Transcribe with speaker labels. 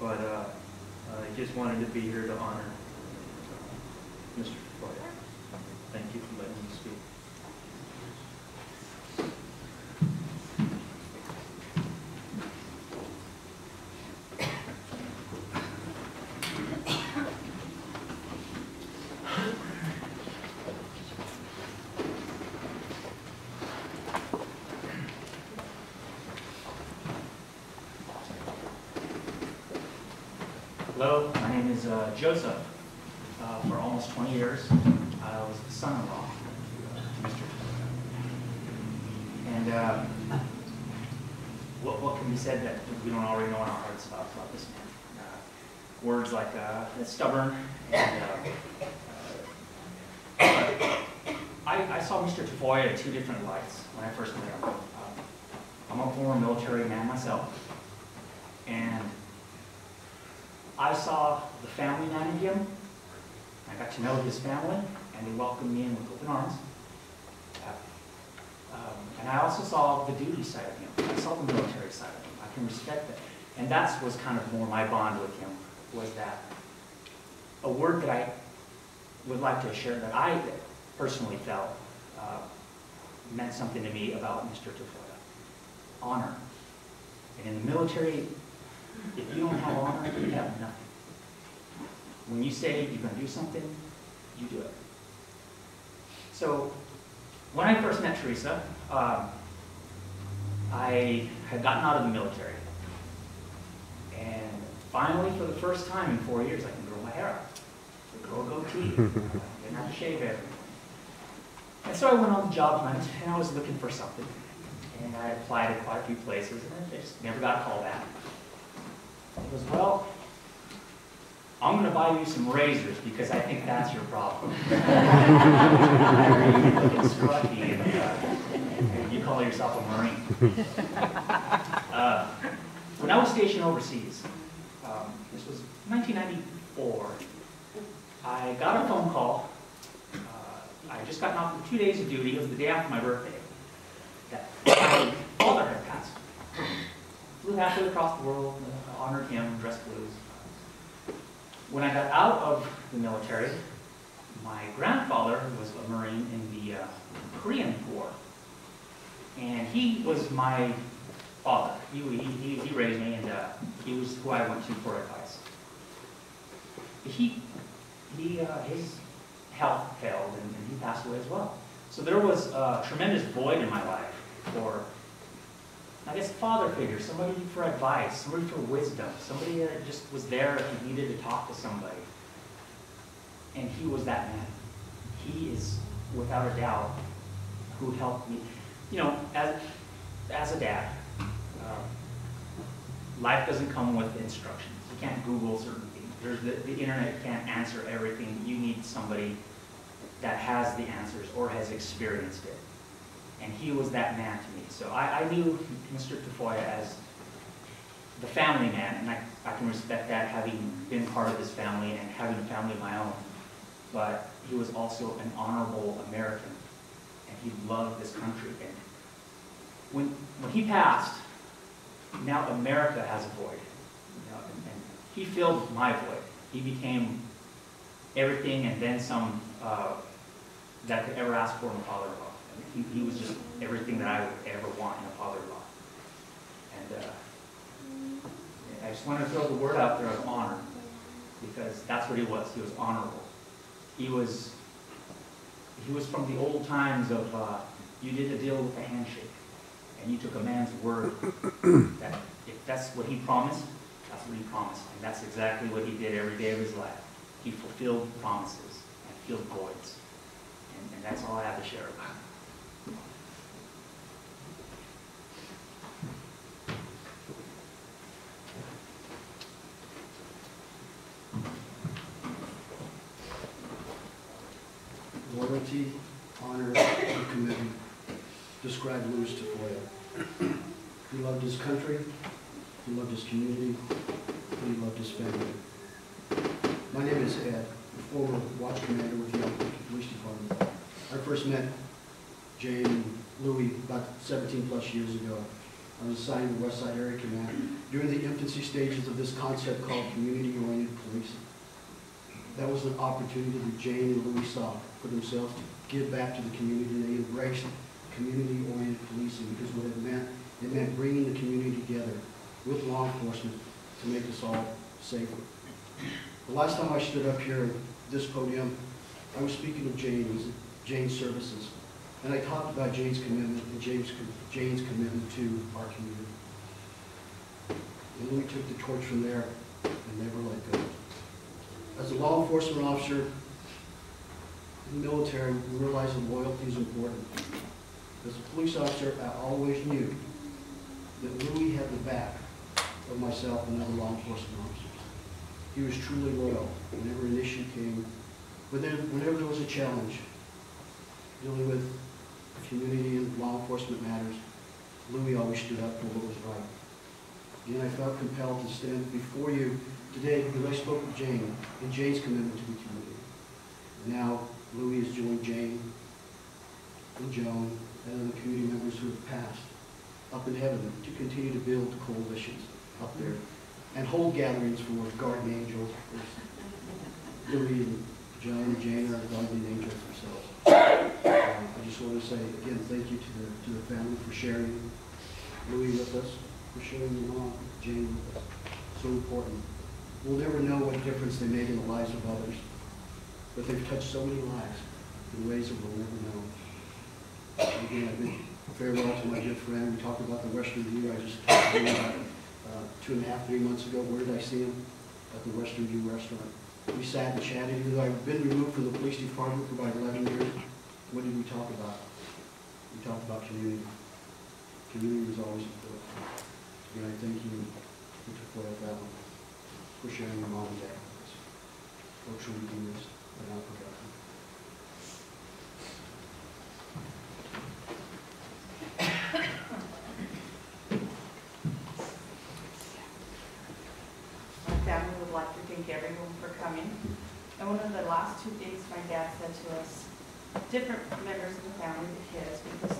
Speaker 1: but I just wanted to be here to honor Mr. Tafoya. Thank you for letting me speak. Hello, my name is Joseph. For almost 20 years, I was the son-in-law to Mr. Tafoya. And what can be said that we don't already know in our hearts about this man? Words like stubborn, and I saw Mr. Tafoya in two different lights when I first met him. I'm a former military man myself, and I saw the family man in him. I got to know his family, and they welcomed me in with open arms. And I also saw the duty side of him. I saw the military side of him. I can respect that. And that was kind of more my bond with him, was that a word that I would like to share that I personally felt meant something to me about Mr. Tafoya. Honor. And in the military, if you don't have honor, you have nothing. When you say you're going to do something, you do it. So, when I first met Teresa, I had gotten out of the military. And finally, for the first time in 4 years, I can grow my hair out. Grow a goatee. Didn't have to shave everything. And so I went on the job hunt, and I was looking for something. And I applied at quite a few places, and I just never got a call back. It was, well, I'm going to buy you some razors because I think that's your problem. You're looking scruffy, and you call yourself a Marine. When I was stationed overseas, this was 1994, I got a phone call. I had just gotten off for 2 days of duty. It was the day after my birthday. That my father had passed. Flew halfway across the world, honored him, dressed blues. When I got out of the military, my grandfather was a Marine in the Korean War. And he was my father. He raised me, and he was who I went to for advice. His health failed, and he passed away as well. So there was a tremendous void in my life for, I guess, father figure, somebody for advice, somebody for wisdom, somebody that just was there if you needed to talk to somebody. And he was that man. He is, without a doubt, who helped me. You know, as a dad, life doesn't come with instructions. You can't Google certain things. The internet can't answer everything. You need somebody that has the answers or has experienced it. And he was that man to me. So I knew Mr. Tafoya as the family man, and I can respect that, having been part of this family and having a family of my own. But he was also an honorable American, and he loved this country. And when he passed, now America has a void. You know, and he filled my void. He became everything and then some that I could ever ask for in a father-in-law. He was just everything that I would ever want in a father-in-law. And I just want to throw the word out there of honor, because that's what he was. He was honorable. He was from the old times of you did a deal with a handshake, and you took a man's word that if that's what he promised, that's what he promised. And that's exactly what he did every day of his life. He fulfilled promises and filled voids. And that's all I have to share about it.
Speaker 2: Loyalty, honor, and commitment describe Louis Tafoya. He loved his country, he loved his community, and he loved his family. My name is Ed, a former watch commander with the Albuquerque Police Department. I first met Jay and Louis about 17 plus years ago I was assigned to the West Side Area Command during the infancy stages of this concept called community-oriented policing. That was an opportunity that Jane and Louis saw for themselves to give back to the community, and they embraced community-oriented policing because what it meant bringing the community together with law enforcement to make us all safer. The last time I stood up here at this podium, I was speaking of Jane, it was Jane's services. And I talked about Jane's commitment and Jane's commitment to our community. And Louis took the torch from there and never let go. As a law enforcement officer in the military, we realized that loyalty is important. As a police officer, I always knew that Louis had the back of myself and other law enforcement officers. He was truly loyal whenever an issue came, whenever there was a challenge dealing with community and law enforcement matters. Louis always stood up for what was right. Again, I felt compelled to stand before you today because I spoke with Jane and Jane's commitment to the community. And now Louis has joined Jane and Joan and other community members who have passed up in heaven to continue to build coalitions up there and hold gatherings for guardian angels. Louis and Joan and Jane are guardian angels themselves. I just want to say again, thank you to the family for sharing Louis with us, for sharing your mom, Jane with us. So important. We'll never know what difference they made in the lives of others, but they've touched so many lives in ways that we'll never know. Again, I bid farewell to my good friend. We talked about the Western View. I just talked to him about 2.5, 3 months ago. Where did I see him? At the Western View restaurant. We sat and chatted. Even though I've been removed from the police department for about 11 years, what did we talk about? We talked about community. Community was always important. And I thank you, Mr. Tafoya, for sharing your mom and dad with us. We'll truly be missed and not forgotten.
Speaker 3: My family would like to thank everyone for coming. And one of the last 2 things my dad said to us, different members of the family, the kids, because